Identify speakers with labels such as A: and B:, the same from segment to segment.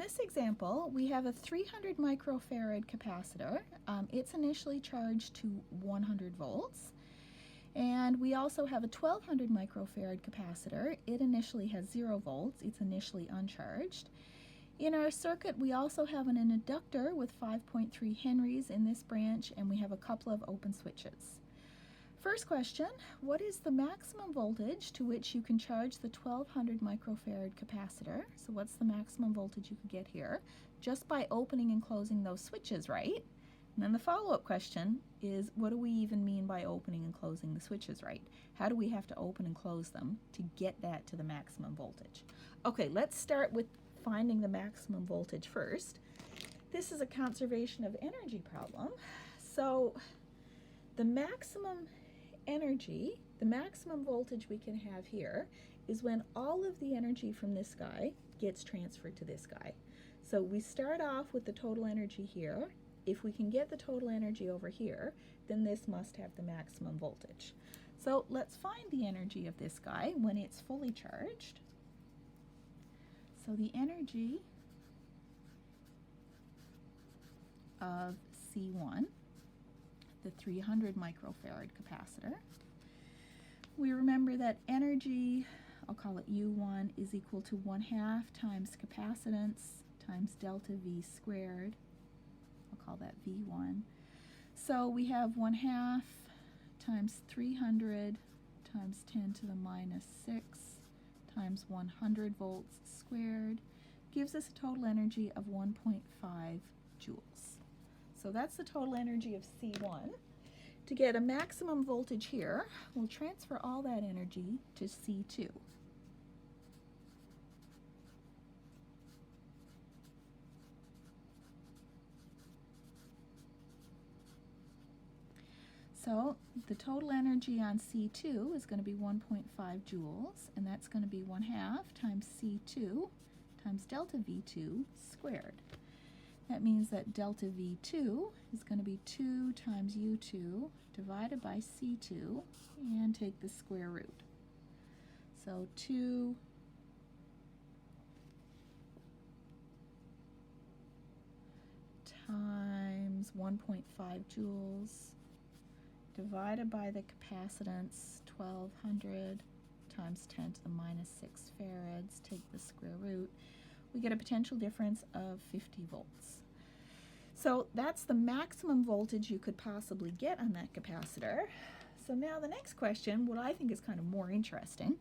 A: this example, we have a 300 microfarad capacitor. It's initially charged to 100 volts. And we also have a 1200 microfarad capacitor. It initially has 0 volts. It's initially uncharged. In our circuit, we also have an inductor with 5.3 henries in this branch, and we have a couple of open switches. First question, what is the maximum voltage to which you can charge the 1200 microfarad capacitor? So what's the maximum voltage you could get here just by opening and closing those switches, right? And then the follow-up question is, what do we even mean by opening and closing the switches, right? How do we have to open and close them to get that to the maximum voltage? Okay, let's start with finding the maximum voltage first. This is a conservation of energy problem. So the maximum energy, the maximum voltage we can have here is when all of the energy from this guy gets transferred to this guy. So we start off with the total energy here. If we can get the total energy over here, then this must have the maximum voltage. So let's find the energy of this guy when it's fully charged. So the energy of C1, the 300 microfarad capacitor. We remember that energy, I'll call it U1, is equal to 1/2 times capacitance times delta V squared. I'll call that V1. So we have 1/2 times 300 times 10 to the minus 6 times 100 volts squared gives us a total energy of 1.5 joules. So that's the total energy of C1. To get a maximum voltage here, we'll transfer all that energy to C2. So the total energy on C2 is going to be 1.5 joules, and that's going to be 1/2 times C2 times delta V2 squared. That means that delta V2 is going to be 2 times U2 divided by C2 and take the square root. So 2 times 1.5 joules divided by the capacitance, 1200 times 10 to the minus 6 farads, take the square root. We get a potential difference of 50 volts. So that's the maximum voltage you could possibly get on that capacitor. So now the next question, what I think is kind of more interesting,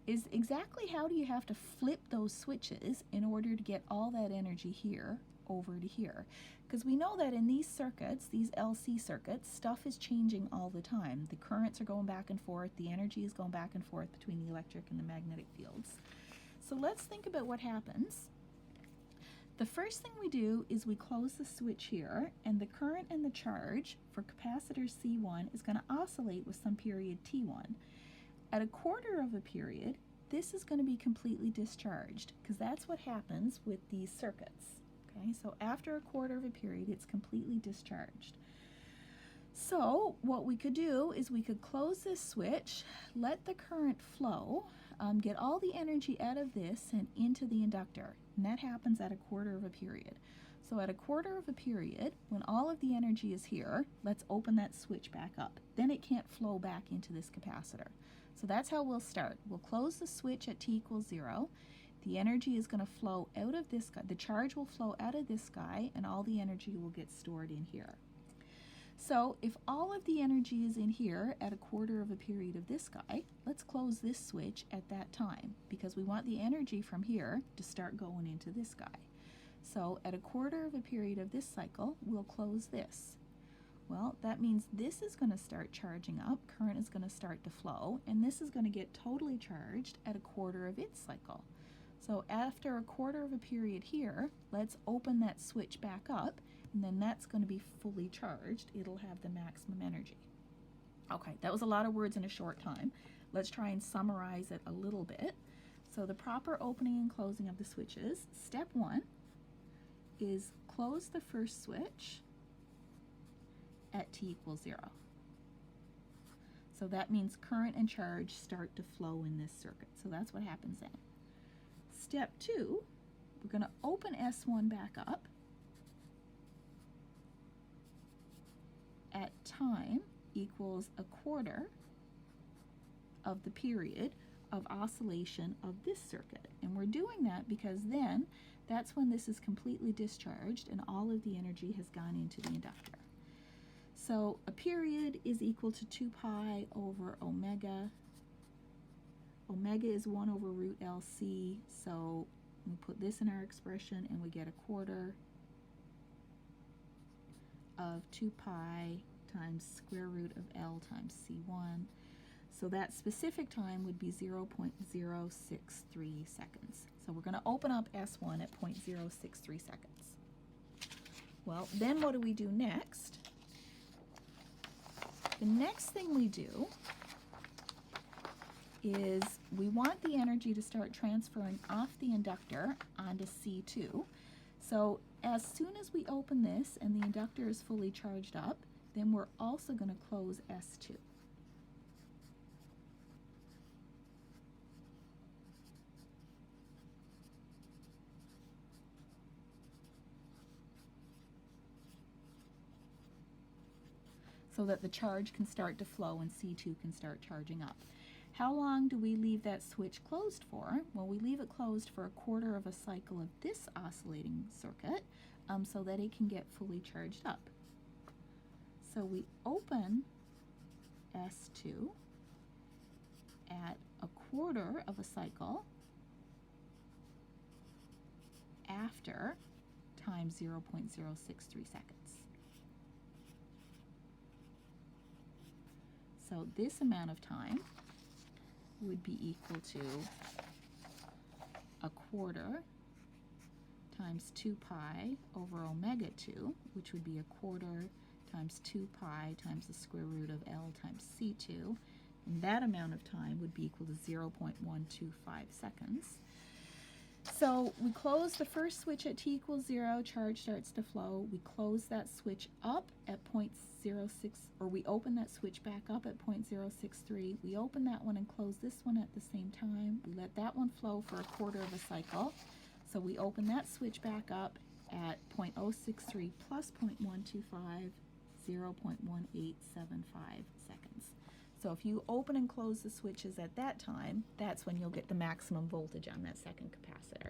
A: is exactly how do you have to flip those switches in order to get all that energy here over to here? Because we know that in these circuits, these LC circuits, stuff is changing all the time. The currents are going back and forth, the energy is going back and forth between the electric and the magnetic fields. So let's think about what happens. The first thing we do is we close the switch here, and the current and the charge for capacitor C1 is going to oscillate with some period T1. At a quarter of a period, this is going to be completely discharged, because that's what happens with these circuits. Okay, so after a quarter of a period, it's completely discharged. So what we could do is we could close this switch, let the current flow, get all the energy out of this and into the inductor, and that happens at a quarter of a period. So at a quarter of a period, when all of the energy is here, let's open that switch back up. Then it can't flow back into this capacitor. So that's how we'll start. We'll close the switch at t equals 0. The energy is going to flow out of this guy. The charge will flow out of this guy, and all the energy will get stored in here. So if all of the energy is in here at a quarter of a period of this guy, let's close this switch at that time, because we want the energy from here to start going into this guy. So at a quarter of a period of this cycle, we'll close this. Well, that means this is going to start charging up, current is going to start to flow, and this is going to get totally charged at a quarter of its cycle. So after a quarter of a period here, let's open that switch back up, and then that's going to be fully charged. It'll have the maximum energy. Okay, that was a lot of words in a short time. Let's try and summarize it a little bit. So the proper opening and closing of the switches, step 1 is close the first switch at t equals 0. So that means current and charge start to flow in this circuit. So that's what happens then. Step 2 we're going to open S1 back up at time equals a quarter of the period of oscillation of this circuit. And we're doing that because then that's when this is completely discharged and all of the energy has gone into the inductor. So a period is equal to 2 pi over omega. Omega is 1 over root LC, so we put this in our expression and we get a quarter of 2 pi times square root of L times C1. So that specific time would be 0.063 seconds. So we're going to open up S1 at 0.063 seconds. Well, then what do we do next? The next thing we do is we want the energy to start transferring off the inductor onto C2. So as soon as we open this and the inductor is fully charged up, then we're also going to close S2. So that the charge can start to flow and C2 can start charging up. How long do we leave that switch closed for? Well, we leave it closed for a quarter of a cycle of this oscillating circuit so that it can get fully charged up. So we open S2 at a quarter of a cycle after time 0.063 seconds. So this amount of time would be equal to a quarter times 2 pi over omega 2, which would be a quarter times 2 pi times the square root of L times C2. And that amount of time would be equal to 0.125 seconds. So we close the first switch at t equals 0, charge starts to flow. We close that switch up at 0.06, or we open that switch back up at 0.063. We open that one and close this one at the same time. We let that one flow for a quarter of a cycle. So we open that switch back up at 0.063 plus 0.125, 0.1875 seconds. So if you open and close the switches at that time, that's when you'll get the maximum voltage on that second capacitor.